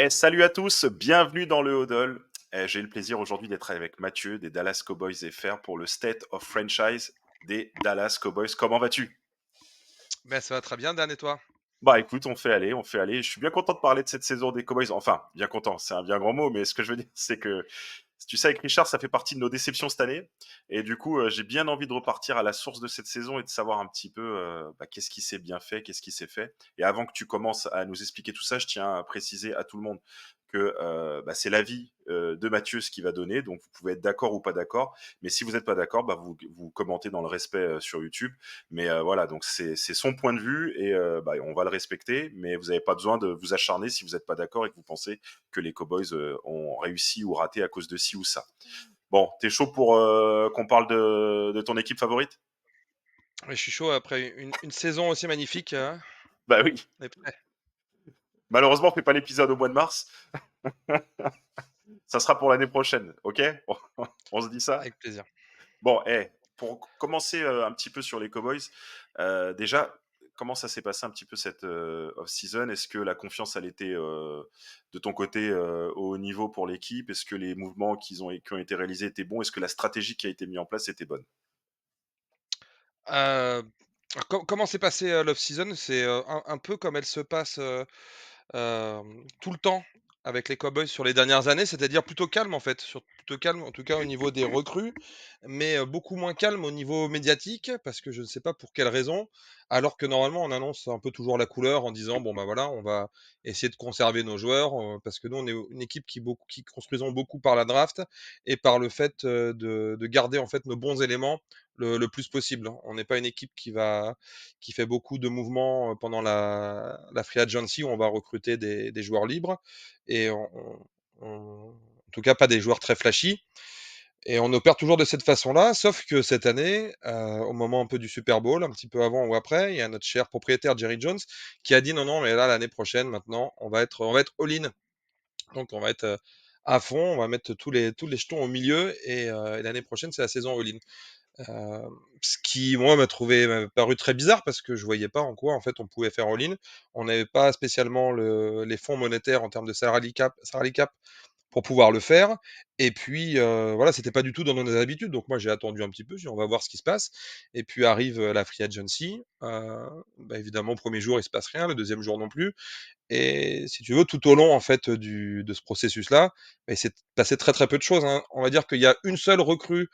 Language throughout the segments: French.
Salut à tous, bienvenue dans le Huddle. J'ai le plaisir aujourd'hui d'être avec Mathieu des Dallas Cowboys FR pour le State of Franchise des Dallas Cowboys. Comment vas-tu? Ben, ça va très bien, Dan, et toi? Bah écoute, on fait aller, on fait aller. Je suis bien content de parler de cette saison des Cowboys. Enfin, bien content, c'est un bien grand mot, mais ce que je veux dire, c'est que tu sais, avec Richard, ça fait partie de nos déceptions cette année. Et du coup, j'ai bien envie de repartir à la source de cette saison et de savoir un petit peu qu'est-ce qui s'est bien fait, qu'est-ce qui s'est fait. Et avant que tu commences à nous expliquer tout ça, je tiens à préciser à tout le monde que c'est l'avis de Mathieu ce qu'il va donner. Donc, vous pouvez être d'accord ou pas d'accord. Mais si vous n'êtes pas d'accord, vous commentez dans le respect sur YouTube. Mais voilà, donc c'est son point de vue et on va le respecter. Mais vous n'avez pas besoin de vous acharner si vous n'êtes pas d'accord et que vous pensez que les Cowboys ont réussi ou raté à cause de ci ou ça. Bon, t'es chaud pour qu'on parle de ton équipe favorite? Ouais, je suis chaud après une saison aussi magnifique, hein. Bah oui. On est prêt. Malheureusement, on fait pas l'épisode au mois de mars. Ça sera pour l'année prochaine, ok? On se dit ça? Avec plaisir. Bon, pour commencer un petit peu sur les Cowboys, déjà, comment ça s'est passé un petit peu cette off-season? Est-ce que la confiance, elle était de ton côté au haut niveau pour l'équipe? Est-ce que les mouvements qui ont été réalisés étaient bons? Est-ce que la stratégie qui a été mise en place était bonne? Alors comment s'est passé, l'off-season? C'est, un peu comme elle se passe, tout le temps avec les Cowboys sur les dernières années, c'est-à-dire plutôt calme en fait, plutôt calme en tout cas au niveau des recrues, mais beaucoup moins calme au niveau médiatique parce que je ne sais pas pour quelle raison, alors que normalement on annonce un peu toujours la couleur en disant: «Bon, bah, voilà, on va essayer de conserver nos joueurs», parce que nous on est une équipe qui construisons beaucoup par la draft et par le fait, de garder en fait nos bons éléments le plus possible. On n'est pas une équipe qui fait beaucoup de mouvements pendant la free agency où on va recruter des joueurs libres et en tout cas pas des joueurs très flashy. Et on opère toujours de cette façon-là, sauf que cette année, au moment un peu du Super Bowl, un petit peu avant ou après, il y a notre cher propriétaire Jerry Jones qui a dit non, non, mais là l'année prochaine, maintenant, on va être all-in. Donc on va être à fond, on va mettre tous les jetons au milieu et l'année prochaine, c'est la saison all-in. Ce qui, moi, m'a paru très bizarre parce que je voyais pas en quoi, en fait, on pouvait faire all-in. On n'avait pas spécialement les fonds monétaires en termes de salary cap pour pouvoir le faire. Et puis, voilà, c'était pas du tout dans nos habitudes. Donc moi, j'ai attendu un petit peu, j'ai dit: «On va voir ce qui se passe» et puis arrive, la free agency. Évidemment, 1er jour, il se passe rien, le deuxième jour non plus et si tu veux, tout au long, en fait, de ce processus-là, il s'est passé très, très peu de choses, hein. On va dire qu'il y a une seule recrue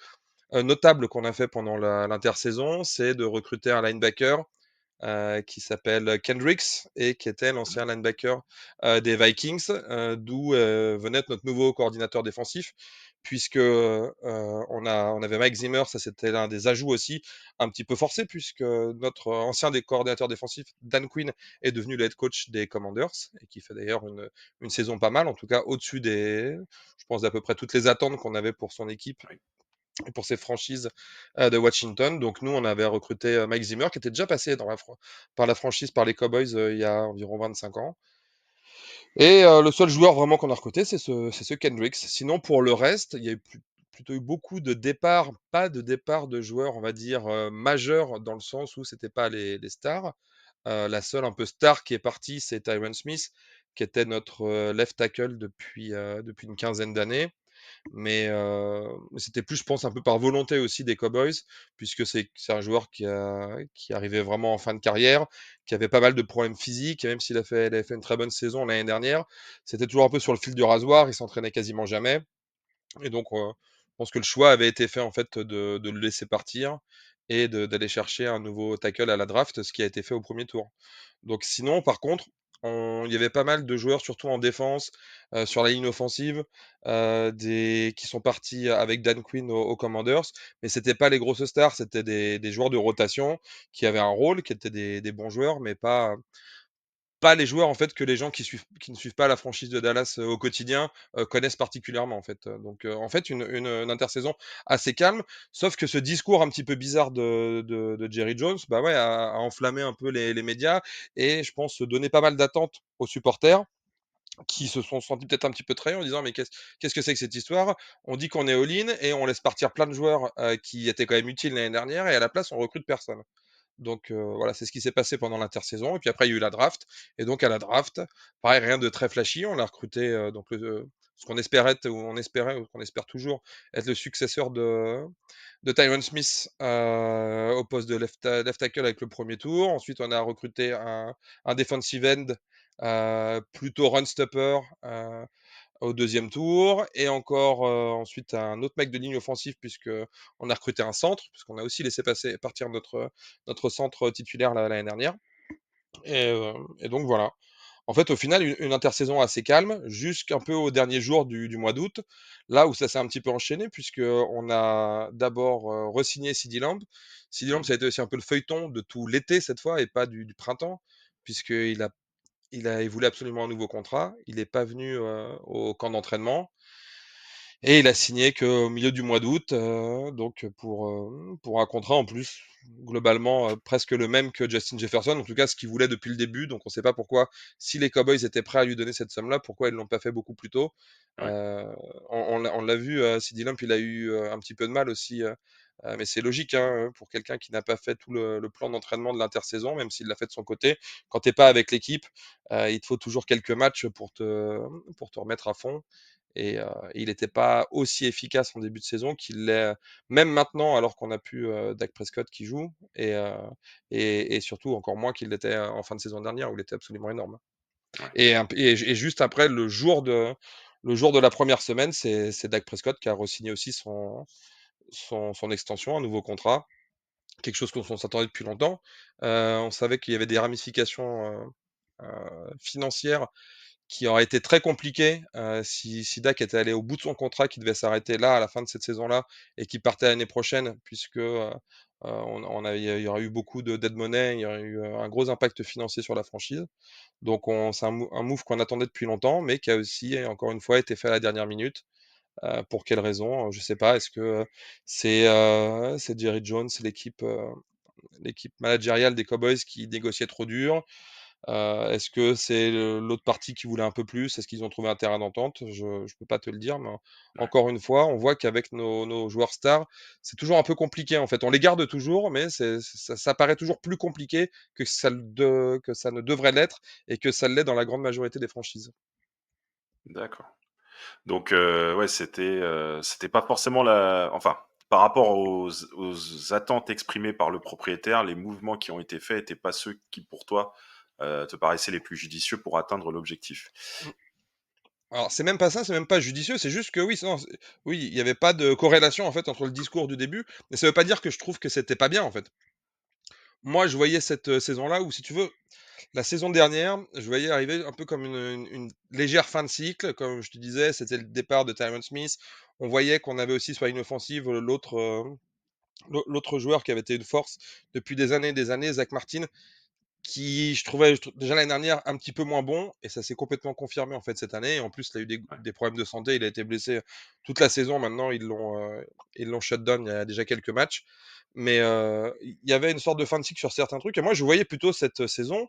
notable qu'on a fait pendant l'intersaison, c'est de recruter un linebacker qui s'appelle Kendricks et qui était l'ancien linebacker des Vikings, d'où venait être notre nouveau coordinateur défensif, puisque on avait Mike Zimmer, ça c'était l'un des ajouts aussi un petit peu forcé, puisque notre ancien des coordinateurs défensifs, Dan Quinn, est devenu le head coach des Commanders et qui fait d'ailleurs une saison pas mal, en tout cas au-dessus je pense, d'à peu près toutes les attentes qu'on avait pour son équipe Oui. et pour ses franchises de Washington. Donc nous, on avait recruté Mike Zimmer, qui était déjà passé par la franchise, par les Cowboys, il y a environ 25 ans. Et le seul joueur vraiment qu'on a recruté, c'est ce Kendricks. Sinon, pour le reste, il y a plutôt eu beaucoup de départs, pas de départs de joueurs, on va dire, majeurs, dans le sens où c'était pas les stars. La seule un peu star qui est partie, c'est Tyron Smith, qui était notre left tackle depuis une quinzaine d'années. Mais c'était plus, je pense, un peu par volonté aussi des Cowboys, puisque c'est un joueur qui arrivait vraiment en fin de carrière, qui avait pas mal de problèmes physiques, et même il avait fait une très bonne saison l'année dernière, c'était toujours un peu sur le fil du rasoir, il s'entraînait quasiment jamais. Et donc, je pense que le choix avait été fait en fait de le laisser partir et d'aller chercher un nouveau tackle à la draft, ce qui a été fait au premier tour. Donc sinon, par contre, il y avait pas mal de joueurs, surtout en défense, sur la ligne offensive, qui sont partis avec Dan Quinn aux Commanders, mais c'était pas les grosses stars, c'était des joueurs de rotation qui avaient un rôle, qui étaient des bons joueurs, mais pas les joueurs en fait que les gens qui ne suivent pas la franchise de Dallas au quotidien connaissent particulièrement en fait. Donc en fait une intersaison assez calme, sauf que ce discours un petit peu bizarre de Jerry Jones, bah ouais, a enflammé un peu les médias et je pense donner pas mal d'attentes aux supporters qui se sont sentis peut-être un petit peu trahis en disant mais qu'est-ce que c'est que cette histoire? On dit qu'on est all-in et on laisse partir plein de joueurs qui étaient quand même utiles l'année dernière et à la place on recrute personne. Donc voilà, c'est ce qui s'est passé pendant l'intersaison. Et puis après, il y a eu la draft. Et donc à la draft, pareil, rien de très flashy. On l'a recruté donc ce qu'on espérait, ou on espérait, ou qu'on espère toujours être le successeur de Tyron Smith au poste de left tackle avec le premier tour. Ensuite, on a recruté un defensive end plutôt run stopper au deuxième tour. Et encore ensuite un autre mec de ligne offensive, puisque on a recruté un centre, puisqu'on a aussi laissé partir notre centre titulaire l'année dernière. Et donc voilà. En fait, au final, une intersaison assez calme, jusqu'un peu au dernier jour du mois d'août, là où ça s'est un petit peu enchaîné, puisque on a d'abord re-signé CeeDee Lamb. CeeDee Lamb, Mmh. ça a été aussi un peu le feuilleton de tout l'été cette fois, et pas du printemps, puisqu'il voulait absolument un nouveau contrat. Il n'est pas venu au camp d'entraînement. Et il a signé qu'au milieu du mois d'août, donc pour un contrat en plus, globalement presque le même que Justin Jefferson, en tout cas ce qu'il voulait depuis le début. Donc on ne sait pas pourquoi, si les Cowboys étaient prêts à lui donner cette somme-là, pourquoi ils ne l'ont pas fait beaucoup plus tôt. Ouais, On l'a vu, CeeDee Lamb, il a eu un petit peu de mal aussi, mais c'est logique hein, pour quelqu'un qui n'a pas fait tout le plan d'entraînement de l'intersaison, même s'il l'a fait de son côté. Quand tu n'es pas avec l'équipe, il te faut toujours quelques matchs pour te remettre à fond. Et il n'était pas aussi efficace en début de saison qu'il l'est même maintenant, alors qu'on a pu Dak Prescott qui joue, et surtout encore moins qu'il l'était en fin de saison dernière, où il était absolument énorme. ouais. Et juste après, le jour de la première semaine, c'est Dak Prescott qui a re-signé aussi son extension, un nouveau contrat, quelque chose qu'on s'attendait depuis longtemps. On savait qu'il y avait des ramifications financières qui aurait été très compliqué si Dak était allé au bout de son contrat, qui devait s'arrêter là à la fin de cette saison-là et qui partait l'année prochaine, puisque il y aurait eu beaucoup de dead money, il y aurait eu un gros impact financier sur la franchise. Donc c'est un move qu'on attendait depuis longtemps, mais qui a aussi, encore une fois, été fait à la dernière minute. Pour quelle raison? Je sais pas. Est-ce que c'est Jerry Jones, l'équipe managériale des Cowboys qui négociait trop dur? Est-ce que c'est l'autre partie qui voulait un peu plus? Est-ce qu'ils ont trouvé un terrain d'entente? Je ne peux pas te le dire, mais Ouais. encore une fois, on voit qu'avec nos joueurs stars, c'est toujours un peu compliqué en fait. On les garde toujours, mais ça paraît toujours plus compliqué que ça ne devrait l'être, et que ça l'est dans la grande majorité des franchises. D'accord. Donc ouais, c'était pas forcément la enfin, par rapport aux attentes exprimées par le propriétaire, les mouvements qui ont été faits étaient pas ceux qui, pour toi, te paraissaient les plus judicieux pour atteindre l'objectif. Alors, c'est même pas ça, c'est même pas judicieux, c'est juste que oui, oui, il n'y avait pas de corrélation en fait entre le discours du début, mais ça veut pas dire que je trouve que c'était pas bien en fait. Moi, je voyais cette saison-là où, si tu veux, la saison dernière, je voyais arriver un peu comme une légère fin de cycle. Comme je te disais, c'était le départ de Tyron Smith. On voyait qu'on avait aussi sur une offensive l'autre joueur qui avait été une force depuis des années, Zach Martin, qui déjà l'année dernière un petit peu moins bon, et ça s'est complètement confirmé en fait cette année. Et en plus, il a eu Ouais, des problèmes de santé, il a été blessé toute la saison. Maintenant, ils l'ont shut down il y a déjà quelques matchs. Mais il y avait une sorte de fin de cycle sur certains trucs. Et moi, je voyais plutôt cette saison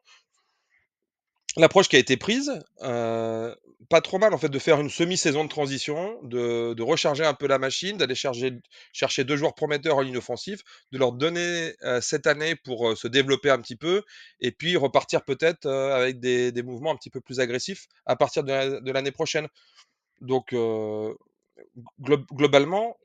l'approche qui a été prise, pas trop mal en fait, de faire une semi-saison de transition, de recharger un peu la machine, d'aller chercher 2 joueurs prometteurs en ligne offensive, de leur donner, cette année pour, se développer un petit peu, et puis repartir peut-être, avec des mouvements un petit peu plus agressifs à partir de l'année prochaine. Donc, globalement,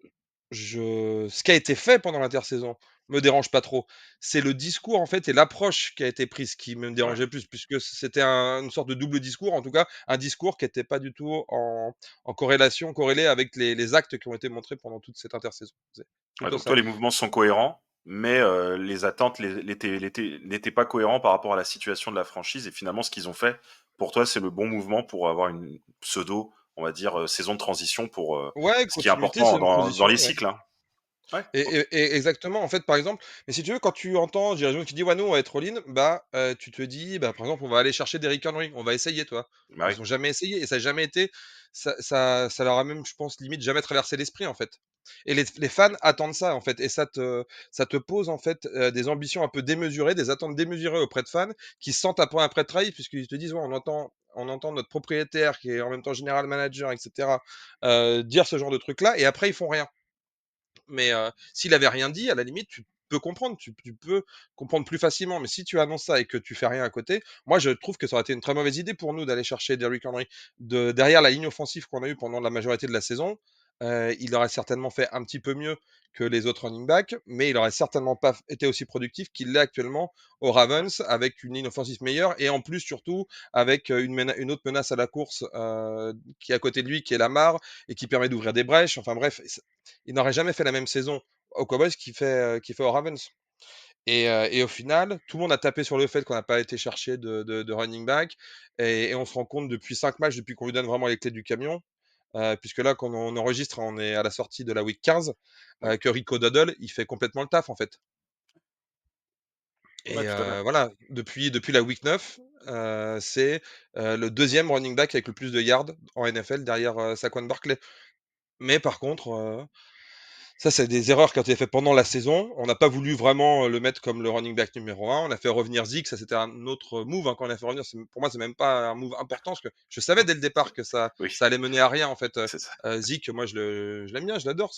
ce qui a été fait pendant l'intersaison me dérange pas trop. C'est le discours en fait et l'approche qui a été prise qui me ouais. dérangeait plus, puisque c'était une sorte de double discours, en tout cas un discours qui n'était pas du tout en corrélé avec les actes qui ont été montrés pendant toute cette intersaison. C'est Ouais, plutôt donc ça. toi, les mouvements sont cohérents, mais les attentes n'étaient pas cohérents par rapport à la situation de la franchise. Et finalement, ce qu'ils ont fait, pour toi, c'est le bon mouvement pour avoir une pseudo, on va dire, saison de transition pour Ouais, ce qui est continuité, important c'est une dans transition. les Ouais. cycles. Hein. Ouais, ok. Et exactement, en fait, par exemple, mais si tu veux, quand tu entends Jerry Jones qui dit: «Ouais, nous, on va être all-in», bah, tu te dis, bah, par exemple, on va aller chercher Derrick Henry, on va essayer, toi. Bah oui. Ils ont jamais essayé, et ça a jamais été, ça leur a même, je pense, limite jamais traversé l'esprit, en fait. Et les fans attendent ça, en fait, et ça te pose, en fait, des ambitions un peu démesurées, des attentes démesurées auprès de fans qui se sentent après trahis, puisqu'ils te disent: «Ouais, on entend notre propriétaire qui est en même temps général manager, et cetera, dire ce genre de trucs-là, et après ils font rien». Mais s'il avait rien dit, à la limite, peux comprendre, tu peux comprendre plus facilement. Mais si tu annonces ça et que tu fais rien à côté, moi, je trouve que ça aurait été une très mauvaise idée pour nous d'aller chercher Derrick Henry. Derrière la ligne offensive qu'on a eue pendant la majorité de la saison, il aurait certainement fait un petit peu mieux que les autres running backs, mais il aurait certainement pas été aussi productif qu'il l'est actuellement aux Ravens, avec une ligne offensive meilleure et en plus, surtout, avec une autre menace à la course qui est à côté de lui, qui est Lamar, et qui permet d'ouvrir des brèches. Enfin bref, il n'aurait jamais fait la même saison aux Cowboys qu'il fait aux Ravens. Et au final, tout le monde a tapé sur le fait qu'on n'a pas été chercher de running back. Et on se rend compte depuis 5 matchs, depuis qu'on lui donne vraiment les clés du camion, puisque là, quand on enregistre, on est à la sortie de la week 15, Oui, que Rico Dodle, il fait complètement le taf en fait. ouais, Et tout à fait. voilà, depuis la week 9, c'est le deuxième running back avec le plus de yards en NFL derrière Saquon Barkley. Mais par contre, ça, c'est des erreurs qui ont été faites pendant la saison. On n'a pas voulu vraiment le mettre comme le running back numéro un. On a fait revenir Zeke, ça c'était un autre move hein, qu'on a fait revenir. Pour moi, c'est même pas un move important parce que je savais dès le départ que Oui, ça allait mener à rien en fait. c'est ça. Zeke, moi je l'aime bien, je l'adore.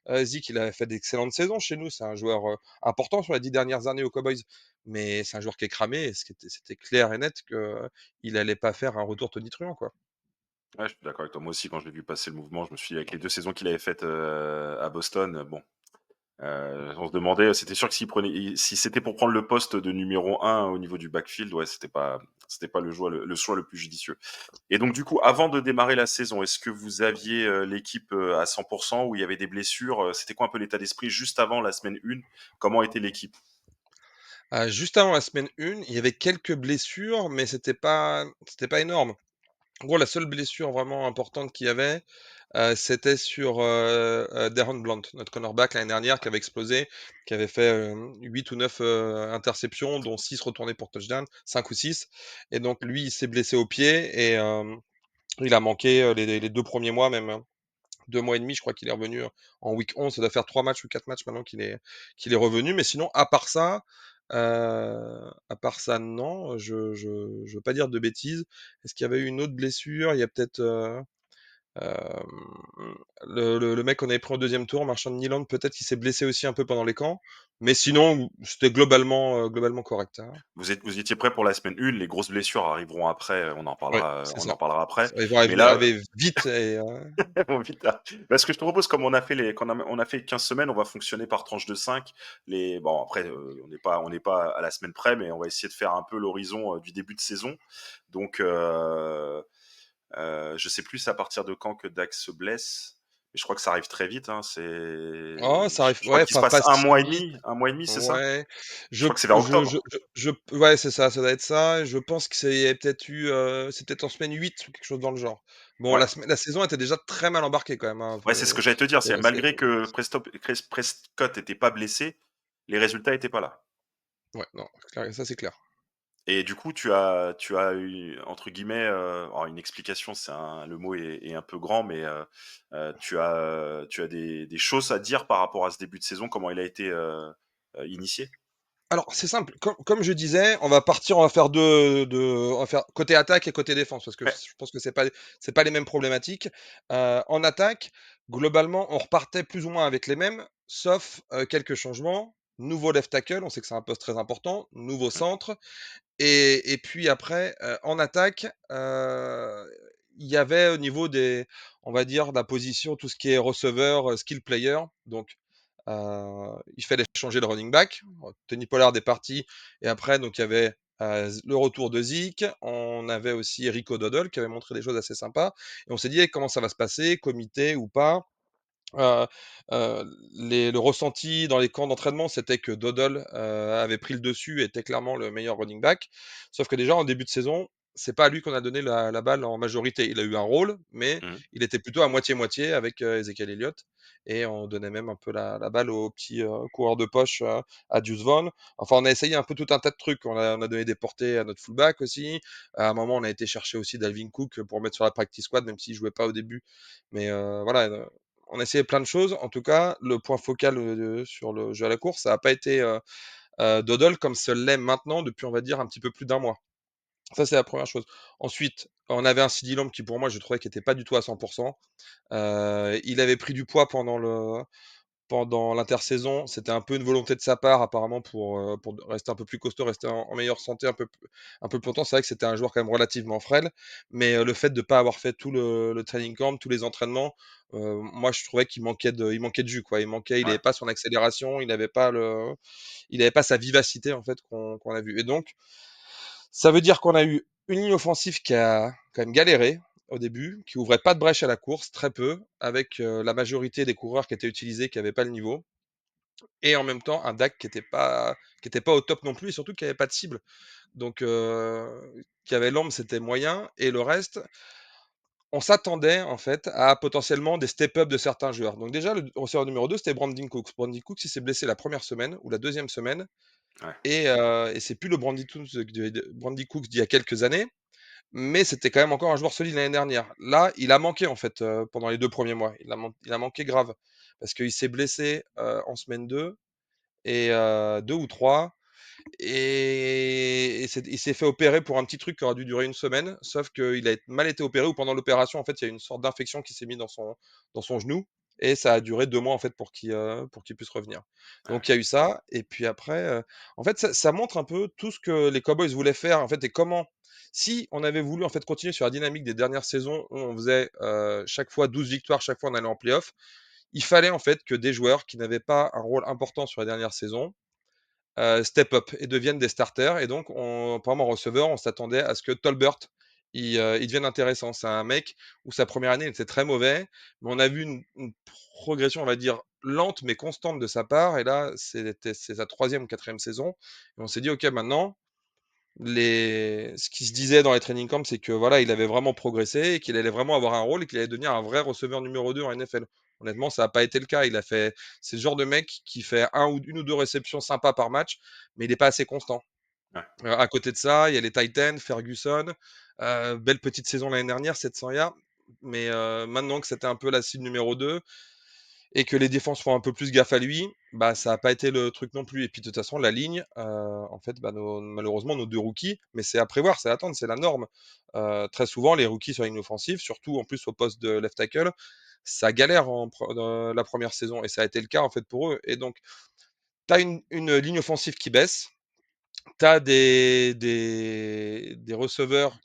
Zeke, il a fait d'excellentes saisons chez nous. C'est un joueur important sur les 10 dernières années aux Cowboys, mais c'est un joueur qui est cramé. Et c'était clair et net qu'il allait pas faire un retour tonitruant quoi. Ouais, je suis d'accord avec toi. Moi aussi, quand j'ai vu passer le mouvement, je me suis dit, avec les 2 saisons qu'il avait faites, à Boston, bon, on se demandait, c'était sûr que si c'était pour prendre le poste de numéro un au niveau du backfield, ouais, c'était pas le choix le plus judicieux. Et donc du coup, avant de démarrer la saison, est-ce que vous aviez, l'équipe, à 100 où il y avait des blessures? C'était quoi un peu l'état d'esprit juste avant la semaine 1? Comment était l'équipe? Juste avant la semaine 1, il y avait quelques blessures, mais c'était pas énorme. En gros, la seule blessure vraiment importante qu'il y avait, c'était sur, Darren Blount, notre cornerback l'année dernière qui avait explosé, qui avait fait, 8 ou 9 interceptions, dont 6 retournées pour touchdown, 5 ou 6. Et donc lui, il s'est blessé au pied et il a manqué, les 2 premiers mois, même, hein. 2 mois et demi, je crois qu'il est revenu en week 11. Ça doit faire 3 matchs ou 4 matchs maintenant qu'il est revenu. Mais sinon, à part ça, non, je veux pas dire de bêtises. Est-ce qu'il y avait eu une autre blessure? Il y a peut-être le mec qu'on avait pris au deuxième tour, Marchand de Niland, peut-être qu'il s'est blessé aussi un peu pendant les camps. Mais sinon, c'était globalement correct, hein. Vous étiez prêts pour la semaine 1, les grosses blessures arriveront après, Ouais, c'est on ça. en parlera après. Ils vont Mais là, arriver vite et bon, vite, là. Bah, ce que je te propose, comme on a fait 15 semaines, on va fonctionner par tranche de 5. Bon, après, on n'est pas à la semaine près, mais on va essayer de faire un peu l'horizon du début de saison. Donc, je sais plus à partir de quand que Dax se blesse, mais je crois que ça arrive très vite, hein. oh, ça arrive, Je crois ouais, qu'il se enfin passe pas si vite. un mois et demi, c'est ça? Ouais, Je crois que c'est vers octobre. ouais, c'est ça, ça doit être ça. Je pense que c'est peut-être en semaine 8 ou quelque chose dans le genre. Bon, Ouais. la saison était déjà très mal embarquée quand même, hein. Ouais, c'est ce que j'allais te dire. C'est Malgré que Prescott était pas blessé, les résultats étaient pas là. ouais, non, ça c'est clair. Et du coup, tu as eu, entre guillemets, alors une explication, le mot est un peu grand, mais tu as des choses à dire par rapport à ce début de saison, comment il a été initié? Alors, c'est simple, comme je disais, on va faire on va faire côté attaque et côté défense, parce que Ouais. je pense que c'est pas les mêmes problématiques. En attaque, globalement, on repartait plus ou moins avec les mêmes, sauf quelques changements. Nouveau left tackle, on sait que c'est un poste très important. Nouveau Mmh. centre. Et puis après, en attaque, il y avait au niveau on va dire, de la position, tout ce qui est receveur, skill player, donc il fallait changer le running back. Tony Pollard est parti et après donc il y avait, le retour de Zeke. On avait aussi Rico Dodle qui avait montré des choses assez sympas et on s'est dit: «Eh, comment ça va se passer? Comité ou pas?» Heu le ressenti dans les camps d'entraînement, c'était que Dodle, avait pris le dessus et était clairement le meilleur running back. Sauf que déjà en début de saison, c'est pas à lui qu'on a donné la balle en majorité. Il a eu un rôle, mais Mmh. il était plutôt à moitié-moitié avec, Ezekiel Elliott et on donnait même un peu la balle au petit, coureur de poche, à Deuce Vaughn. Enfin, on a essayé un peu tout un tas de trucs. On a donné des portées à notre fullback aussi. À un moment, on a été chercher aussi Dalvin Cook pour mettre sur la practice squad, même s'il jouait pas au début. Mais, voilà, on a essayé plein de choses. En tout cas, le point focal, sur le jeu à la course, ça a pas été, Dodle comme ce l'est maintenant depuis, on va dire, un petit peu plus d'un mois. Ça, c'est la première chose. Ensuite, on avait un CeeDee Lamb qui, pour moi, je trouvais qu'il était pas du tout à 100. Il avait pris du poids pendant l'intersaison. C'était un peu une volonté de sa part, apparemment, pour rester un peu plus costaud, rester en meilleure santé un peu plus longtemps. C'est vrai que c'était un joueur quand même relativement frêle, mais le fait de ne pas avoir fait tout le training camp, tous les entraînements, moi je trouvais il manquait de jus, quoi. Il Ouais, n'avait pas son accélération, il n'avait pas sa vivacité en fait qu'on a vu. Et donc, ça veut dire qu'on a eu une ligne offensive qui a quand même galéré au début, qui ouvrait pas de brèche à la course, très peu, avec la majorité des coureurs qui étaient utilisés qui n'avaient pas le niveau, et en même temps un Dak qui était pas au top non plus, et surtout qui avait pas de cible. Donc, qui avait l'ombre, c'était moyen, et le reste, on s'attendait en fait à potentiellement des step-up de certains joueurs. Donc déjà, le receveur numéro 2 c'était Brandon Cooks. Brandon Cooks, il s'est blessé la première semaine ou la deuxième semaine, ouais, et c'est plus le Brandon Cooks d'il y a quelques années, mais c'était quand même encore un joueur solide l'année dernière. Là, il a manqué en fait pendant les 2 premiers mois. Il a manqué grave parce qu'il s'est blessé en semaine 2 et 2 ou 3, et il s'est fait opérer pour un petit truc qui aurait dû durer une semaine, sauf qu'il a mal été opéré, ou pendant l'opération, en fait, il y a une sorte d'infection qui s'est mise dans son genou, et ça a duré 2 mois en fait pour qu'il puisse revenir. ouais, Donc il y a eu ça, et puis après, en fait, ça montre un peu tout ce que les Cowboys voulaient faire, en fait, et comment. Si on avait voulu en fait continuer sur la dynamique des dernières saisons où on faisait chaque fois 12 victoires, chaque fois on allait en playoff, il fallait en fait que des joueurs qui n'avaient pas un rôle important sur la dernière saison step up et deviennent des starters. Et donc, par exemple, en receveur, on s'attendait à ce que Tolbert il devienne intéressant. C'est un mec où sa première année il était très mauvais, mais on a vu une progression, on va dire, lente mais constante de sa part. Et là, c'est sa troisième ou quatrième saison. Et on s'est dit, OK, maintenant, ce qui se disait dans les training camps, c'est que voilà, il avait vraiment progressé et qu'il allait vraiment avoir un rôle et qu'il allait devenir un vrai receveur numéro 2 en NFL. Honnêtement, ça n'a pas été le cas. C'est le genre de mec qui fait une ou deux réceptions sympas par match, mais il n'est pas assez constant. ouais, À côté de ça, il y a les Titans, Ferguson, belle petite saison l'année dernière, 700 yards, mais maintenant que c'était un peu la cible numéro 2, et que les défenses font un peu plus gaffe à lui, bah ça n'a pas été le truc non plus. Et puis de toute façon, la ligne, en fait, bah, malheureusement, nos deux rookies, mais c'est à prévoir, c'est à attendre, c'est la norme. Très souvent, les rookies sur la ligne offensive, surtout en plus au poste de left tackle, ça galère dans la première saison, et ça a été le cas en fait pour eux. Et donc, tu as une ligne offensive qui baisse, tu as des receveurs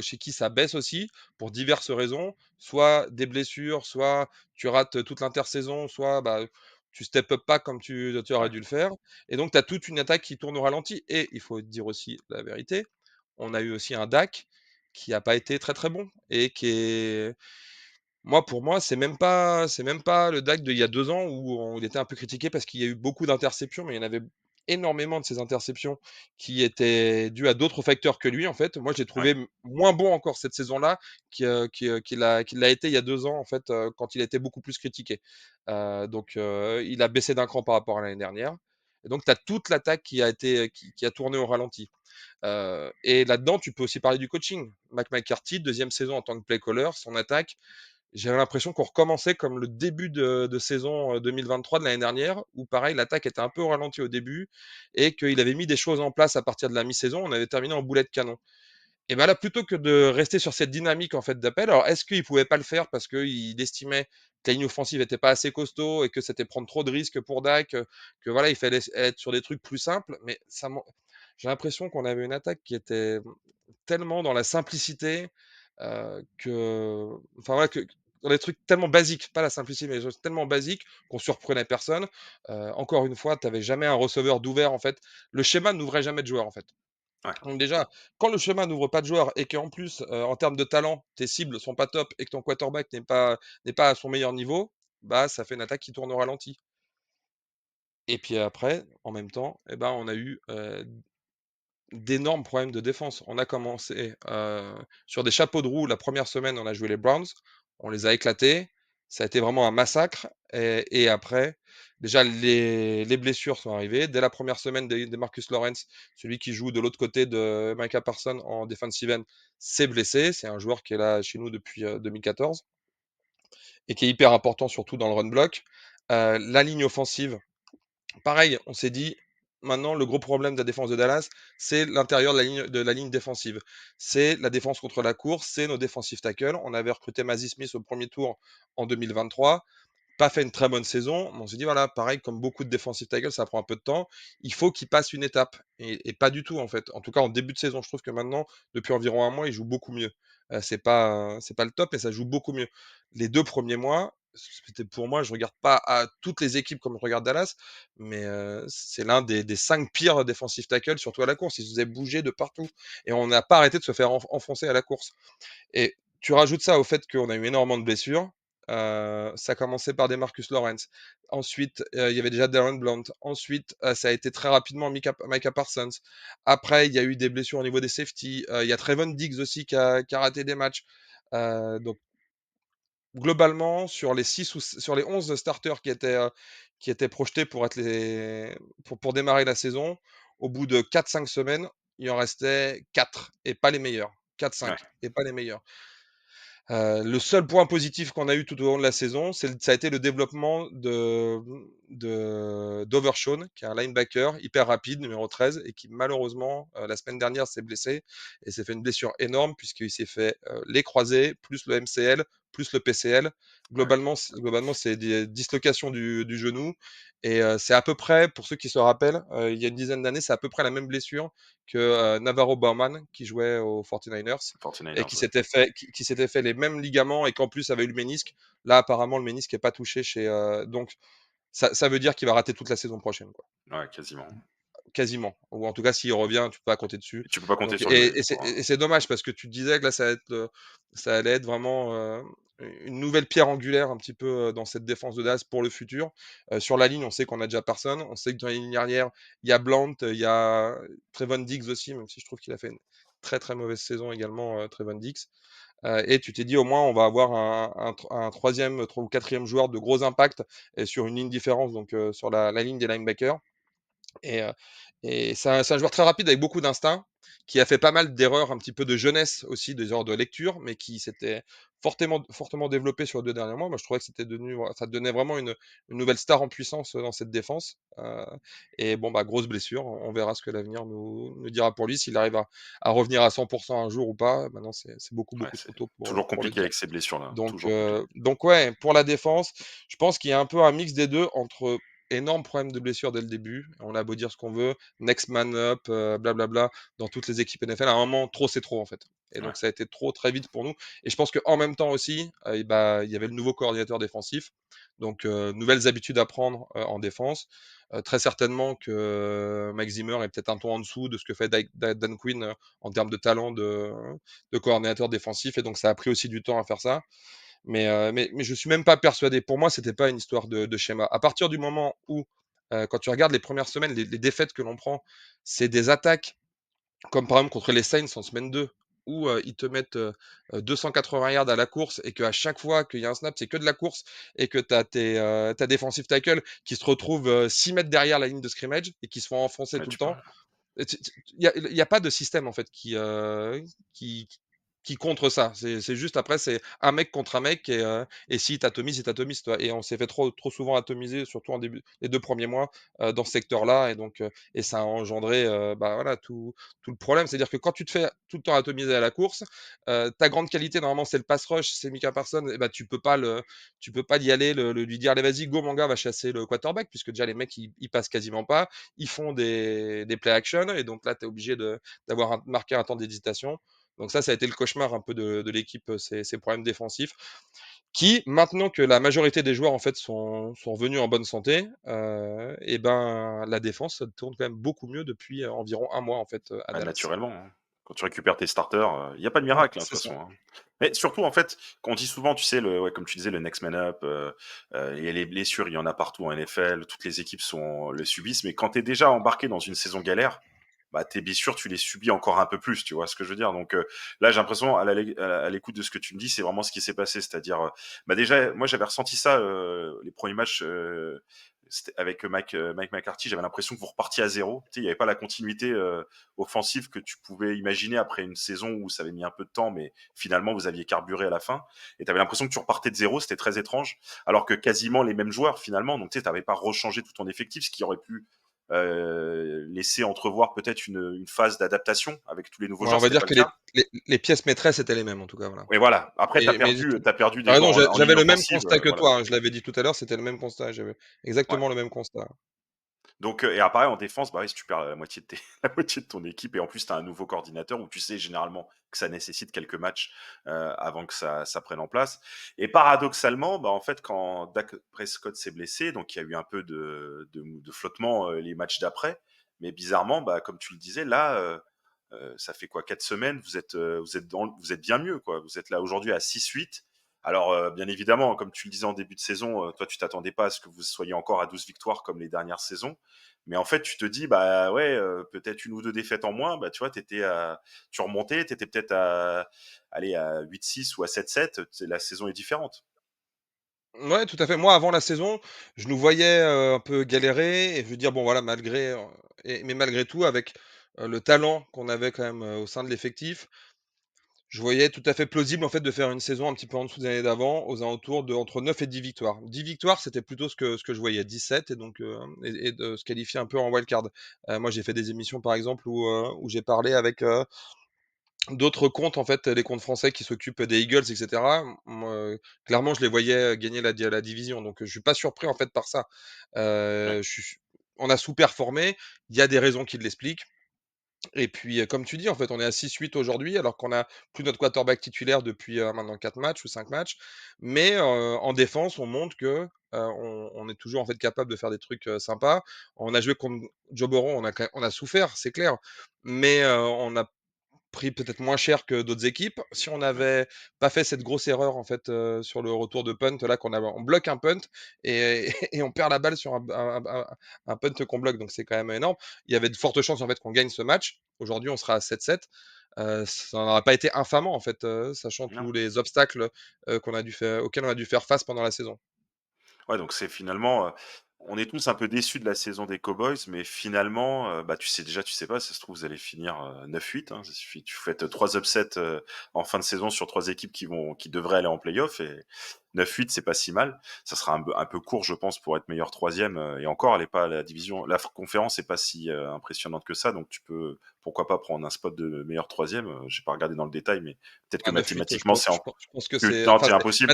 chez qui ça baisse aussi, pour diverses raisons, soit des blessures, soit tu rates toute l'intersaison, soit bah, tu step up pas comme tu aurais ouais, dû le faire. Et donc, tu as toute une attaque qui tourne au ralenti. Et il faut dire aussi la vérité, on a eu aussi un Dak qui n'a pas été très très bon, et qui est, pour moi, c'est même pas le Dak d'il y a 2 ans où on il était un peu critiqué parce qu'il y a eu beaucoup d'interceptions, mais il y en avait énormément de ces interceptions qui étaient dues à d'autres facteurs que lui, en fait. Moi, j'ai ouais, trouvé moins bon encore cette saison-là qu'il l'a été il y a 2 ans, en fait, quand il était beaucoup plus critiqué. Donc, il a baissé d'un cran par rapport à l'année dernière. Et donc, tu as toute l'attaque qui a tourné au ralenti. Et là-dedans, tu peux aussi parler du coaching. Mike McCarthy, deuxième saison en tant que play caller, son attaque, j'avais l'impression qu'on recommençait comme le début de saison 2023 de l'année dernière, où pareil, l'attaque était un peu au ralenti au début, et qu'il avait mis des choses en place à partir de la mi-saison. On avait terminé en boulet de canon. Et bien là, plutôt que de rester sur cette dynamique en fait d'appel, alors est-ce qu'il pouvait pas le faire parce qu'il estimait que la ligne offensive était pas assez costaud et que c'était prendre trop de risques pour Dak, que voilà, il fallait être sur des trucs plus simples, mais j'ai l'impression qu'on avait une attaque qui était tellement dans la simplicité, enfin voilà, que dans des trucs tellement basiques, pas la simplicité, mais des choses tellement basiques qu'on surprenait personne. Encore une fois, tu avais jamais un receveur d'ouvert en fait. Le schéma n'ouvrait jamais de joueur en fait. ouais, Donc déjà, quand le schéma n'ouvre pas de joueur et qu'en plus, en termes de talent, tes cibles sont pas top et que ton quarterback n'est pas à son meilleur niveau, bah ça fait une attaque qui tourne au ralenti. Et puis après, en même temps, eh ben, on a eu d'énormes problèmes de défense. On a commencé sur des chapeaux de roue. La première semaine, on a joué les Browns, on les a éclatés. Ça a été vraiment un massacre. Et après, déjà, les blessures sont arrivées. Dès la première semaine de Marcus Lawrence, celui qui joue de l'autre côté de Micah Parsons en defensive end, s'est blessé. C'est un joueur qui est là chez nous depuis 2014 et qui est hyper important, surtout dans le run block. La ligne offensive, pareil, on s'est dit, maintenant, le gros problème de la défense de Dallas, c'est l'intérieur de la ligne défensive. C'est la défense contre la course, c'est nos défensifs tackles. On avait recruté Mazzy Smith au premier tour en 2023. pas fait une très bonne saison. On s'est dit, voilà, pareil, comme beaucoup de defensive tackles, ça prend un peu de temps. Il faut qu'il passe une étape. Et pas du tout, en fait. En tout cas, en début de saison, je trouve que maintenant, depuis environ un mois, il joue beaucoup mieux. C'est pas le top, mais ça joue beaucoup mieux. Les 2 premiers mois, c'était pour moi, je regarde pas à toutes les équipes comme je regarde Dallas, mais c'est l'un des 5 pires defensive tackles, surtout à la course. Ils se faisaient bouger de partout. Et on n'a pas arrêté de se faire enfoncer à la course. Et tu rajoutes ça au fait qu'on a eu énormément de blessures. Ça a commencé par des Marcus Lawrence. Ensuite, il y avait déjà Darren Blount. Ensuite, ça a été très rapidement Micah Parsons. Après, il y a eu des blessures au niveau des safety. Il y a Trevon Diggs aussi qui a raté des matchs. Donc, globalement, sur les 11 starters qui étaient projetés pour être pour démarrer la saison, au bout de 4-5 semaines, il en restait 4 et pas les meilleurs. Ouais, 4-5 et pas les meilleurs. Le seul point positif qu'on a eu tout au long de la saison, ça a été le développement d'Overshawn, qui est un linebacker hyper rapide, numéro 13, et qui malheureusement, la semaine dernière, s'est blessé et s'est fait une blessure énorme puisqu'il s'est fait les croisés, plus le MCL, plus le PCL. ouais, Globalement, c'est des dislocations du genou. Et c'est à peu près, pour ceux qui se rappellent, il y a une dizaine d'années, c'est à peu près la même blessure que Navarro Bowman, qui jouait aux 49ers et 49ers, qui ouais. s'était fait les mêmes ligaments et qu'en plus avait eu le ménisque. Là, apparemment, le ménisque n'est pas touché donc ça veut dire qu'il va rater toute la saison prochaine, quoi. Ouais, quasiment. Quasiment. Ou en tout cas, s'il revient, tu peux pas compter dessus. Et tu peux pas compter Donc, sur lui, ouais, c'est dommage parce que tu te disais que là, ça allait être vraiment une nouvelle pierre angulaire un petit peu dans cette défense de Dallas pour le futur. Sur la ligne, on sait qu'on a déjà personne. On sait que dans la ligne arrière, il y a Blount, il y a Trevon Diggs aussi, même si je trouve qu'il a fait une très très mauvaise saison également, Trevon Diggs. Et tu t'es dit au moins on va avoir un troisième ou quatrième joueur de gros impact et sur une ligne différence, donc sur la ligne des linebackers. Et, euh, et c'est un joueur très rapide avec beaucoup d'instinct, qui a fait pas mal d'erreurs, un petit peu de jeunesse aussi, des erreurs de lecture, mais qui s'était fortement développé sur les 2 derniers mois. Moi, je trouvais que ça donnait vraiment une nouvelle star en puissance dans cette défense. Et bon, bah, grosse blessure. On verra ce que l'avenir nous dira pour lui, s'il arrive à revenir à 100% un jour ou pas. Maintenant, c'est beaucoup, Ouais, beaucoup trop c'est tôt toujours pour le compliqué dire. avec ces blessures-là, Donc, toujours compliqué. ouais, pour la défense, je pense qu'il y a un peu un mix des deux entre énorme problème de blessure dès le début. On a beau dire ce qu'on veut, next man up, blablabla, dans toutes les équipes NFL. À un moment, trop, c'est trop en fait. Et Ouais, donc, ça a été trop très vite pour nous. Et je pense qu'en même temps aussi, bah, il y avait le nouveau coordinateur défensif. Donc, nouvelles habitudes à prendre en défense. Très certainement que Mike Zimmer est peut-être un ton en dessous de ce que fait Dan Quinn en termes de talent de coordinateur défensif. Et donc, ça a pris aussi du temps à faire ça. Mais je suis même pas persuadé. Pour moi, c'était pas une histoire de schéma. À partir du moment où, quand tu regardes les premières semaines, les défaites que l'on prend, c'est des attaques, comme par exemple contre les Saints en semaine 2, où ils te mettent 280 yards à la course et qu'à chaque fois qu'il y a un snap, c'est que de la course et que tu as ta defensive tackle qui se retrouve 6 mètres derrière la ligne de scrimmage et qui se font enfoncer ouais, tout le tu peux temps. Il y a pas de système en fait qui qui contre ça. C'est juste après, c'est un mec contre un mec et si tu atomises, toi. Et on s'est fait trop souvent atomiser, surtout en début les 2 premiers mois, dans ce secteur-là et donc et ça a engendré, bah, voilà tout le problème. C'est-à-dire que quand tu te fais tout le temps atomiser à la course, ta grande qualité normalement c'est le pass rush, c'est Micah Parsons et bah, tu peux pas y aller lui dire: «Allez vas-y go mon gars, va chasser le quarterback», puisque déjà les mecs ils passent quasiment pas. Ils font des play action et donc là, tu es obligé d'avoir marqué un temps d'hésitation. Donc ça a été le cauchemar un peu de l'équipe, ces problèmes défensifs, qui, maintenant que la majorité des joueurs en fait sont revenus en bonne santé, et ben la défense ça tourne quand même beaucoup mieux depuis environ un mois en fait à bah, Dallas. naturellement, hein. Quand tu récupères tes starters, il y a pas de Ouais, miracle, hein, de c'est toute ça. façon, hein. Mais surtout, en fait, qu'on dit souvent, tu sais, ouais, comme tu disais, le next man up, et les blessures, il y en a partout en NFL, toutes les équipes le subissent, mais quand tu es déjà embarqué dans une saison galère, bah, tes blessures, tu les subis encore un peu plus, tu vois ce que je veux dire? Donc là, j'ai l'impression, à l'écoute de ce que tu me dis, c'est vraiment ce qui s'est passé. C'est-à-dire, bah déjà, moi, j'avais ressenti ça les premiers matchs avec Mike McCarthy. J'avais l'impression que vous repartiez à zéro. Tu sais, il n'y avait pas la continuité offensive que tu pouvais imaginer après une saison où ça avait mis un peu de temps, mais finalement, vous aviez carburé à la fin. Et tu avais l'impression que tu repartais de zéro. C'était très étrange. Alors que quasiment les mêmes joueurs, finalement. Donc, tu sais, tu n'avais pas rechangé tout ton effectif, ce qui aurait pu laisser entrevoir peut-être une phase d'adaptation avec tous les nouveaux Ouais, on joueurs, va c'était dire pas le que cas. les pièces maîtresses étaient les mêmes en tout cas, voilà. Et voilà. Après, Et mais tu t'as perdu as des raison, joueurs en j'avais ligne le même offensive, constat que voilà. toi, hein, je l'avais dit tout à l'heure, c'était le même constat, j'avais Ouais. exactement le même constat. Donc, et après, en défense, bah oui, si tu perds la moitié de la moitié de ton équipe, et en plus, tu as un nouveau coordinateur où tu sais généralement que ça nécessite quelques matchs avant que ça prenne en place. Et paradoxalement, bah, en fait, quand Dak Prescott s'est blessé, donc il y a eu un peu de flottement les matchs d'après, mais bizarrement, bah, comme tu le disais, là, ça fait quoi, 4 semaines, vous êtes bien mieux, quoi. Vous êtes là aujourd'hui à 6-8. Alors, bien évidemment, comme tu le disais en début de saison, toi, tu t'attendais pas à ce que vous soyez encore à 12 victoires comme les dernières saisons. Mais en fait, tu te dis, bah ouais, peut-être une ou deux défaites en moins, bah tu vois, tu remontais, t'étais peut-être aller à 8-6 ou à 7-7, la saison est différente. Ouais, tout à fait. Moi, avant la saison, je nous voyais, un peu galérer et je veux dire, bon voilà, mais malgré tout avec, le talent qu'on avait quand même, au sein de l'effectif, je voyais tout à fait plausible en fait de faire une saison un petit peu en dessous des années d'avant, aux alentours de entre 9 et 10 victoires. 10 victoires, c'était plutôt ce que je voyais, 17 et donc et de se qualifier un peu en wild card. Moi, j'ai fait des émissions par exemple où j'ai parlé avec, d'autres comptes en fait, les comptes français qui s'occupent des Eagles et cetera. Moi, clairement, je les voyais gagner la division donc je suis pas surpris en fait par ça. Ouais. Je suis On a sous-performé, il y a des raisons qui l'expliquent. Et puis, comme tu dis, en fait, on est à 6-8 aujourd'hui, alors qu'on a plus notre quarterback titulaire depuis, maintenant 4 matchs ou 5 matchs. Mais, en défense, on montre que, on est toujours, en fait, capable de faire des trucs, sympas. On a joué contre Joe Burrow, on a souffert, c'est clair. Mais, on a pris peut-être moins cher que d'autres équipes. Si on Ouais. n'avait pas fait cette grosse erreur, en fait, sur le retour de punt, là, on bloque un punt et et on perd la balle sur un punt qu'on bloque, donc c'est quand même énorme. Il y avait de fortes chances, en fait, qu'on gagne ce match. Aujourd'hui, on sera à 7-7. Ça n'aurait pas été infamant, en fait, sachant Non. tous les obstacles, auxquels on a dû faire face pendant la saison. Ouais, donc c'est finalement, on est tous un peu déçus de la saison des Cowboys, mais finalement, bah, tu sais déjà, tu sais pas, ça se trouve, vous allez finir 9-8. Hein, ça suffit, tu faites 3 upsets en fin de saison sur 3 équipes qui devraient aller en playoff, et 9-8, c'est pas si mal. Ça sera un peu court, je pense, pour être meilleur troisième. Et encore, elle est pas la division, la conférence est pas si impressionnante que ça, donc tu peux, pourquoi pas prendre un spot de meilleur troisième. J'ai pas regardé dans le détail, mais peut-être que À 9-8, mathématiquement, je pense que plus, c'est non, enfin, c'est c'est impossible.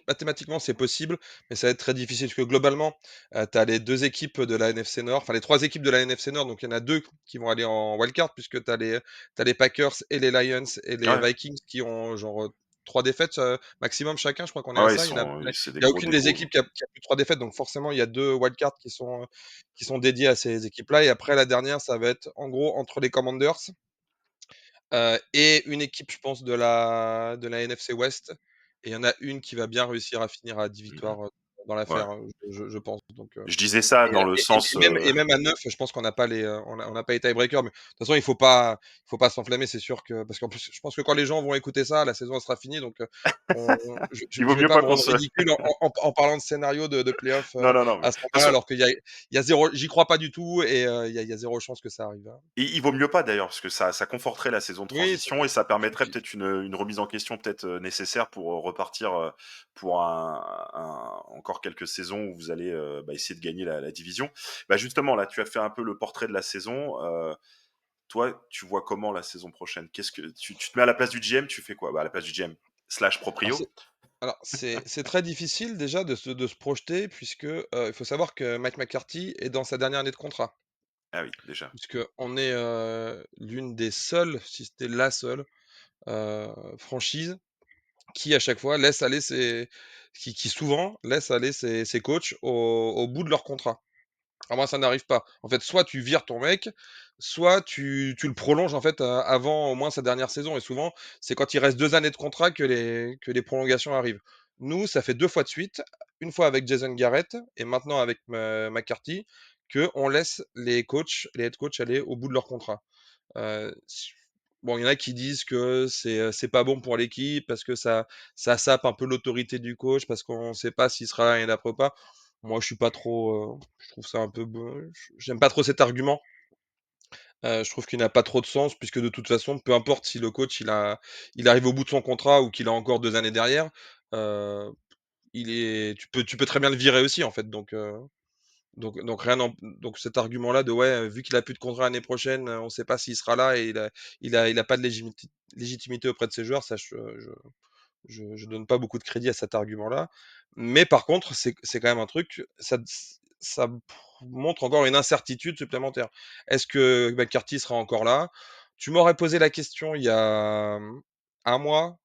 mathématiquement, c'est possible, mais ça va être très difficile parce que globalement, tu as les 2 équipes de la NFC Nord, enfin les 3 équipes de la NFC Nord, donc il y en a 2 qui vont aller en wildcard puisque tu as les Packers et les Lions et les Ouais, Vikings qui ont genre, 3 défaites, maximum chacun, je crois qu'on est ouais, à ouais, ça. c'est Il y a aucune des des gros. équipes qui a plus de 3 défaites, donc forcément il y a 2 wildcards qui sont dédiés à ces équipes-là et après la dernière, ça va être en gros entre les Commanders et une équipe, je pense, de la NFC West et il y en a une qui va bien réussir à finir à 10 Mhm. victoires, dans Ouais. l'affaire, je pense donc Je disais ça dans le sens. et même à 9, je pense qu'on n'a pas les tie-breakers, mais de toute façon, il faut pas s'enflammer, c'est sûr que parce qu'en plus, je pense que quand les gens vont écouter ça, la saison elle sera finie donc on je Il vaut je vais mieux pas pas me qu'on rendre se. ridicule en parlant de scénario de play-off, Non, non, non. Mais à de ce toute moment-là, façon, alors qu'il y a 0 j'y crois pas du tout et il y a 0 chance que ça arrive, hein. il vaut mieux pas d'ailleurs, parce que ça conforterait la saison de Oui, c'est transition, et ça permettrait peut-être une remise en question peut-être nécessaire pour repartir pour encore quelques saisons où vous allez bah, essayer de gagner la division. Bah justement, là, tu as fait un peu le portrait de la saison. Toi, tu vois comment la saison prochaine? Qu'est-ce que tu te mets à la place du GM, tu fais quoi? Bah, à la place du GM slash alors proprio. c'est Alors, c'est très difficile déjà de se projeter puisque, il faut savoir que Mike McCarthy est dans sa dernière année de contrat. Ah oui, déjà. Puisqu'on est, l'une des seules, si c'était la seule, franchise qui à chaque fois laisse aller qui souvent laisse aller ses coachs au bout de leur contrat. Ah moi, ça n'arrive pas. En fait, soit tu vires ton mec, soit tu le prolonges en fait, avant au moins sa dernière saison et souvent, c'est quand il reste 2 années de contrat que les prolongations arrivent. Nous, ça fait 2 fois de suite, une fois avec Jason Garrett et maintenant avec McCarthy, qu'on laisse les head coachs aller au bout de leur contrat. S Bon, il y en a qui disent que c'est pas bon pour l'équipe parce que ça sape un peu l'autorité du coach parce qu'on ne sait pas s'il sera là l'année d'après ou pas. Moi, je suis pas trop, je trouve ça un peu j'aime pas trop cet argument. Je trouve qu'il n'a pas trop de sens puisque de toute façon, peu importe si le coach il arrive au bout de son contrat ou qu'il a encore 2 années derrière, heu, tu peux très bien le virer aussi en fait Donc rien donc cet argument-là de ouais, vu qu'il a plus de contrat l'année prochaine, on ne sait pas s'il sera là et il a pas de légitimité auprès de ses joueurs, ça je donne pas beaucoup de crédit à cet argument-là. Mais par contre, c'est quand même un truc, ça montre encore une incertitude supplémentaire. Est-ce que McCarthy sera encore là? Tu m'aurais posé la question il y a, 1 mois,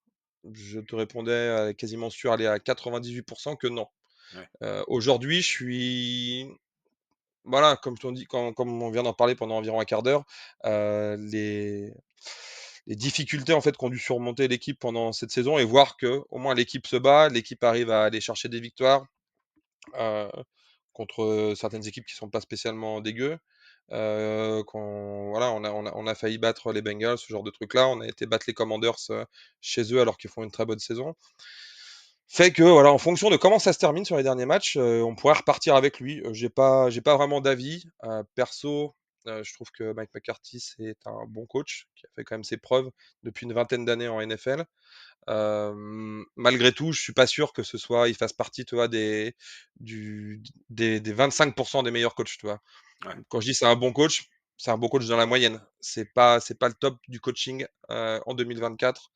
je te répondais, quasiment sûr, aller à 98 que non. Ouais, Aujourd'hui, je suis voilà, comme on vient d'en parler pendant environ un quart d'heure, les difficultés en fait qu'ont dû surmonter l'équipe pendant cette saison et voir que au moins l'équipe se bat, l'équipe arrive à aller chercher des victoires euh, contre certaines équipes qui sont pas spécialement dégueu. Voilà, on a failli battre les Bengals, ce genre de truc-là. On a été battre les Commanders chez eux alors qu'ils font une très bonne saison. Fait que voilà, en fonction de comment ça se termine sur les derniers matchs, on pourrait repartir avec lui. J'ai pas vraiment d'avis. Perso, je trouve que Mike McCarthy, c'est un bon coach qui a fait quand même ses preuves depuis une vingtaine d'années en NFL. Malgré tout, je suis pas sûr que ce soit il fasse partie, tu vois, du des 25 des meilleurs coachs, tu vois? ouais, Quand je dis c'est un bon coach dans la moyenne. C'est pas le top du coaching, en 2024,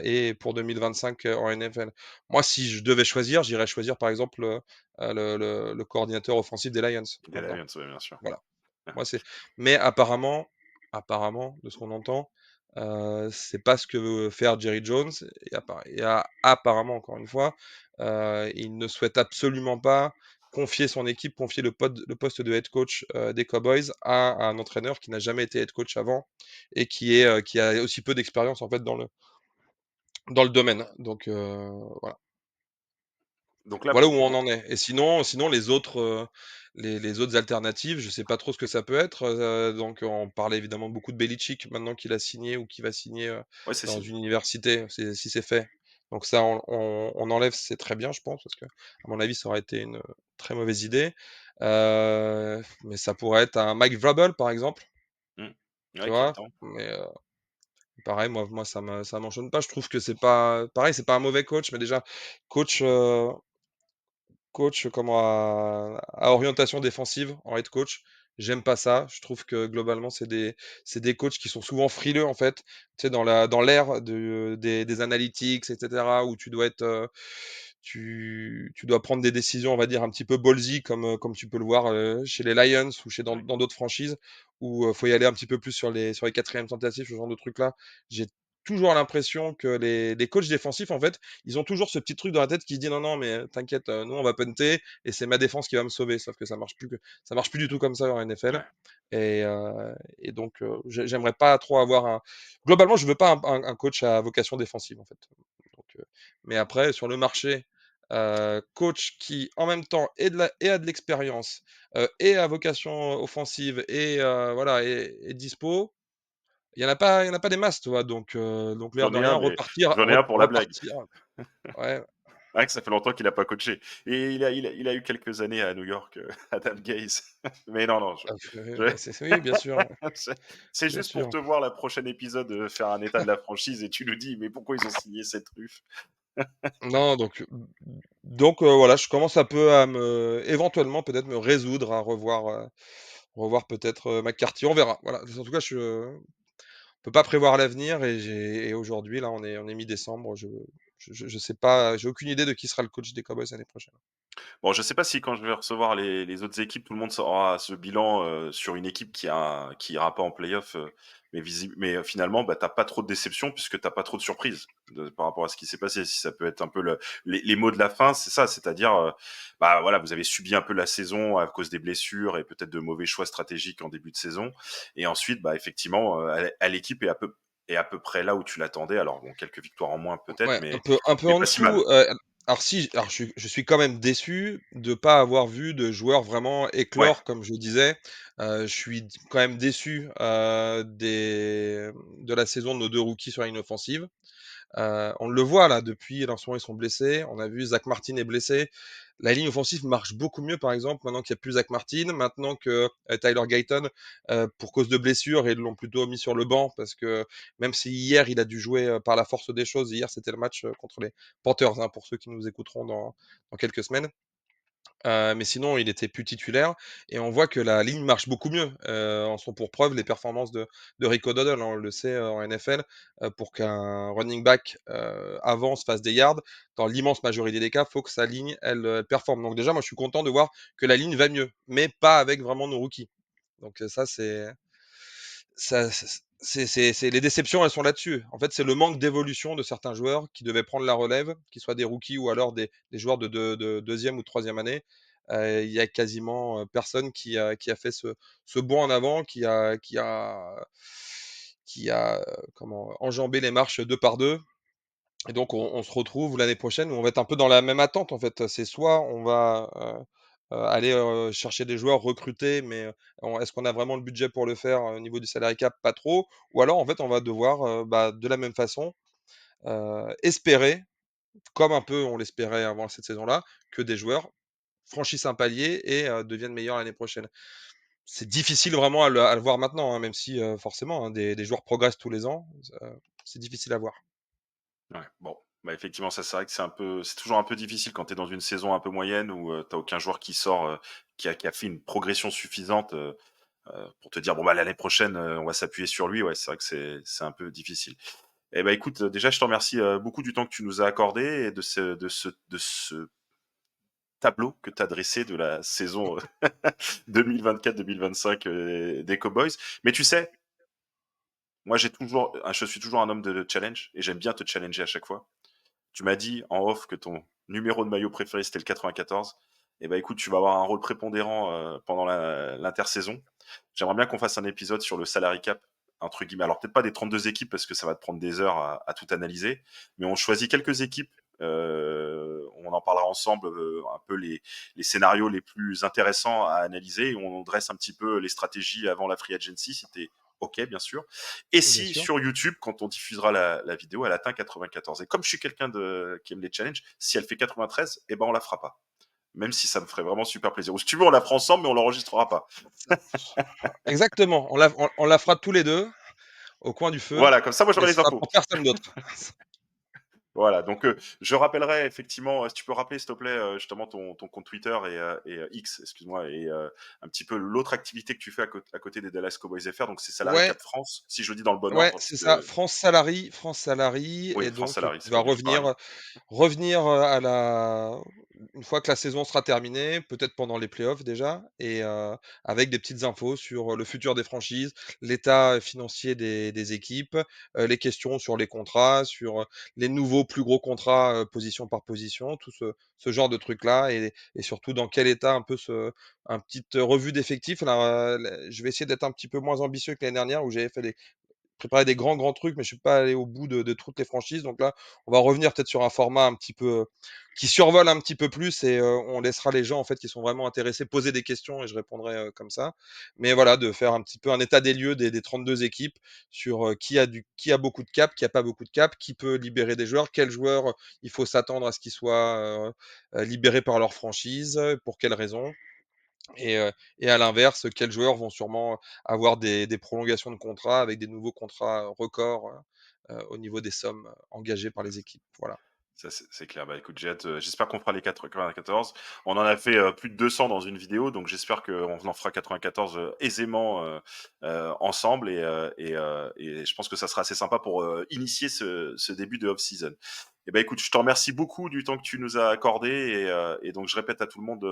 et pour 2025, en NFL. Moi, si je devais choisir, j'irais choisir par exemple, le coordinateur offensif des Lions des maintenant. Lions, ouais, bien sûr. Voilà. Moi, c'est mais apparemment, de ce qu'on entend, c'est pas ce que veut faire Jerry Jones apparemment, encore une fois, il ne souhaite absolument pas confier le poste de head coach, des Cowboys à un entraîneur qui n'a jamais été head coach avant et qui a aussi peu d'expérience, en fait, dans le domaine. Donc, voilà. Donc là, Voilà où pour on toi, en est. Et sinon les autres alternatives, je sais pas trop ce que ça peut être. Donc on parlait évidemment beaucoup de Belichick maintenant qu'il a signé ou qu'il va signer ouais, c'est dans signé. une université, si c'est fait. Donc ça, on enlève, c'est très bien, je pense, parce que à mon avis, ça aurait été une très mauvaise idée. Mais ça pourrait être un Mike Vrabel, par exemple, Mm. tu Ouais, qui vois. attend. Mais pareil, moi ça m'enchaîne pas. Je trouve que c'est pas pareil, c'est pas un mauvais coach, mais déjà coach. Coach comment à orientation défensive en head coach. J'aime pas ça. Je trouve que globalement, c'est des coachs qui sont souvent frileux en fait. Tu sais, dans l'ère des analytics, etc., où tu dois être, tu dois prendre des décisions, on va dire, un petit peu ballsy, comme tu peux le voir chez les Lions ou Ouais, dans d'autres franchises, où il faut y aller un petit peu plus sur les quatrièmes tentatives, ce genre de trucs-là. J'ai toujours l'impression que les coachs défensifs, en fait, ils ont toujours ce petit truc dans la tête qui se dit non, non, mais t'inquiète, nous on va punter et c'est ma défense qui va me sauver. Sauf que ça marche plus du tout comme ça en NFL. ouais. Et donc, j'aimerais pas trop avoir un. Globalement, je veux pas un coach à vocation défensive en fait. Donc, mais après, sur le marché, coach qui en même temps a de l'expérience et à vocation offensive et voilà et dispo. Il y en a pas des masses, tu vois? Donc l'air J'en de ai rien, un, mais j'en ai un pour la blague. ouais, Ouais, que ça fait longtemps qu'il a pas coaché et il a eu quelques années à New York, Adam Gase. Mais non, non, je bah, oui, bien sûr, c'est bien juste pour sûr. te voir la prochaine épisode, faire un état de la franchise et tu nous dis: «Mais pourquoi ils ont signé cette truffe?» Non, voilà, je commence un peu à éventuellement, peut-être me résoudre à revoir peut-être, McCarthy. On verra, voilà. En tout cas, on peut pas prévoir l'avenir et aujourd'hui, là, on est mi-décembre, je sais pas, j'ai aucune idée de qui sera le coach des Cowboys l'année prochaine. Bon, je sais pas si quand je vais recevoir les autres équipes, tout le monde aura ce bilan, sur une équipe qui ira pas en playoff, mais finalement, bah, tu pas trop de déception puisque t'as pas trop de surprises par rapport à ce qui s'est passé. Si ça peut être un peu les mots de la fin, c'est ça, c'est-à-dire, bah, voilà, vous avez subi un peu la saison à cause des blessures et peut-être de mauvais choix stratégiques en début de saison et ensuite, bah, effectivement, l'équipe est à peu près là où tu l'attendais. Alors bon, quelques victoires en moins peut-être, Ouais, un mais peu un peu en pas si mal. dessous, alors je suis quand même déçu de pas avoir vu de joueurs vraiment Ouais, éclore comme je disais. Je suis quand même déçu, de la saison de nos 2 rookies sur la ligne offensive. On le voit là depuis, là en ce moment ils sont blessés. On a vu Zach Martin est blessé. La ligne offensive marche beaucoup mieux par exemple maintenant qu'il y a plus Zach Martin, maintenant que Tyler Guyton, pour cause de blessure, ils l'ont plutôt mis sur le banc parce que même si hier il a dû jouer par la force des choses, hier c'était le match contre les Panthers, hein, pour ceux qui nous écouteront dans quelques semaines. Mais sinon, il était plus titulaire et on voit que la ligne marche beaucoup mieux. En sont pour preuve les performances de Rico Dodds, hein. On le sait, en NFL, pour qu'un running back, avance, fasse des yards, dans l'immense majorité des cas, faut que sa ligne, elle performe. Donc déjà, moi, je suis content de voir que la ligne va mieux, mais pas avec vraiment nos rookies. Donc, ça, c'est les déceptions, elles sont là-dessus. En fait, c'est le manque d'évolution de certains joueurs qui devaient prendre la relève, qu'ils soient des rookies ou alors des joueurs de deuxième ou troisième année. Il y a quasiment personne qui a fait ce bond en avant, qui a comment enjambé les marches deux par deux. Et donc, on se retrouve l'année prochaine où on va être un peu dans la même attente, en fait. C'est soit on va aller chercher des joueurs recrutés, mais est-ce qu'on a vraiment le budget pour le faire au niveau du salary cap? Pas trop. Ou alors, en fait, on va devoir, de la même façon, espérer, comme un peu on l'espérait avant cette saison-là, que des joueurs franchissent un palier et deviennent meilleurs l'année prochaine. C'est difficile vraiment à le voir maintenant, hein, même si forcément, hein, des joueurs progressent tous les ans. C'est difficile à voir. Ouais, bon, bah, effectivement, ça, c'est vrai que c'est toujours un peu difficile quand tu es dans une saison un peu moyenne où, tu aucun joueur qui sort, qui a fait une progression suffisante, pour te dire: «Bon, bah, l'année prochaine, on va s'appuyer sur lui». Ouais, c'est vrai que c'est un peu difficile. Eh bah, écoute, déjà, je te remercie, beaucoup du temps que tu nous as accordé et de ce tableau que tu as dressé de la saison, 2024-2025, des Cowboys. Mais tu sais, moi, je suis toujours un homme de challenge et j'aime bien te challenger à chaque fois. Tu m'as dit en off que ton numéro de maillot préféré c'était le 94. Eh ben écoute, tu vas avoir un rôle prépondérant pendant l'intersaison. J'aimerais bien qu'on fasse un épisode sur le salary cap, entre guillemets. Alors peut-être pas des 32 équipes parce que ça va te prendre des heures à tout analyser, mais on choisit quelques équipes. On en parlera ensemble, un peu les scénarios les plus intéressants à analyser et on dresse un petit peu les stratégies avant la free agency si t'es OK, bien sûr. Et Bien si sûr. sur YouTube, quand on diffusera la vidéo, elle atteint 94. Et comme je suis quelqu'un qui aime les challenges, si elle fait 93, eh ben on la fera pas. Même si ça me ferait vraiment super plaisir. Ou si tu veux, on la fera ensemble, mais on l'enregistrera pas. Exactement, on la fera tous les 2 au coin du feu, Voilà, comme ça, moi mais j'aurai ce les sera infos. pour personne d'autre. Voilà, donc je rappellerai effectivement, si tu peux rappeler s'il te plaît, justement ton compte Twitter et X, excuse-moi, et un petit peu l'autre activité que tu fais à côté des Dallas Cowboys FR, donc c'est Salary Ouais, Cap France, si je le dis dans le bon ouais, ordre, parce c'est ça, que France Salary oui, et France donc Salary, qui ça va veut dire pareil. revenir, à la une fois que la saison sera terminée, peut-être pendant les playoffs déjà et avec des petites infos sur le futur des franchises, l'état financier des équipes, les questions sur les contrats, sur les nouveaux plus gros contrats, position par position, tout ce genre de trucs-là et surtout dans quel état un peu un petite revue d'effectifs. Là, je vais essayer d'être un petit peu moins ambitieux que l'année dernière où j'avais fait des préparé des grands trucs, mais je suis pas allé au bout de toutes les franchises. Donc là, on va revenir peut-être sur un format un petit peu qui survole un petit peu plus et on laissera les gens en fait qui sont vraiment intéressés poser des questions et je répondrai comme ça. Mais voilà, de faire un petit peu un état des lieux des 32 équipes sur qui a beaucoup de cap, qui a pas beaucoup de cap, qui peut libérer des joueurs, quels joueurs il faut s'attendre à ce qu'ils soient libérés par leur franchise, pour quelles raisons. Et à l'inverse, quels joueurs vont sûrement avoir des prolongations de contrat avec des nouveaux contrats records au niveau des sommes engagées par les équipes. Voilà. Ça, c'est clair. Bah, écoute, j'espère qu'on fera les 94. On en a fait plus de 200 dans une vidéo, donc j'espère qu'on en fera 94 aisément ensemble. Et je pense que ça sera assez sympa pour initier ce début de off-season. Et ben écoute, je te remercie beaucoup du temps que tu nous as accordé. Et donc, je répète à tout le monde,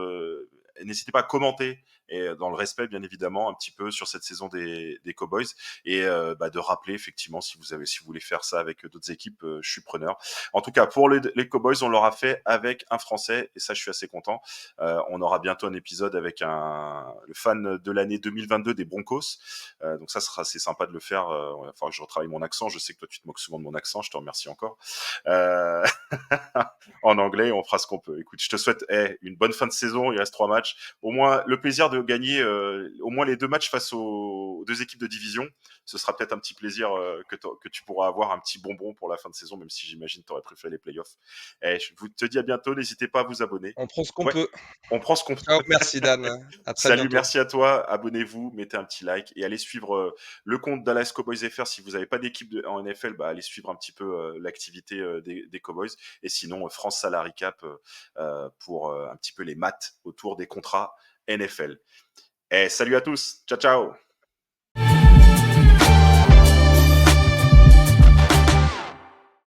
n'hésitez pas à commenter, et dans le respect, bien évidemment, un petit peu sur cette saison des Cowboys. Et de rappeler, effectivement, si vous voulez faire ça avec d'autres équipes, je suis preneur. En tout cas, pour les Cowboys, on l'aura fait avec un Français, et ça, je suis assez content. On aura bientôt un épisode avec le fan de l'année 2022 des Broncos. Donc ça sera assez sympa de le faire. Il va falloir que je retravaille mon accent. Je sais que toi, tu te moques souvent de mon accent. Je te remercie encore. Euh, en anglais, on fera ce qu'on peut. Écoute, je te souhaite une bonne fin de saison. Il reste 3 matchs. Au moins, le plaisir de gagner au moins les 2 matchs face aux 2 équipes de division, ce sera peut-être un petit plaisir que tu pourras avoir un petit bonbon pour la fin de saison, même si j'imagine tu aurais préféré les playoffs. Et je vous te dis à bientôt, n'hésitez pas à vous abonner. On prend ce qu'on Ouais, peut. on prend ce qu'on Ciao, merci Dan, à très Salut, bientôt. merci à toi. Abonnez-vous, mettez un petit like et allez suivre le compte Dallas Cowboys FR. Si vous n'avez pas d'équipe en NFL, bah, allez suivre un petit peu l'activité des Cowboys. Et sinon, France Salary Cap pour un petit peu les maths autour des contrats NFL. Et salut à tous. Ciao, ciao.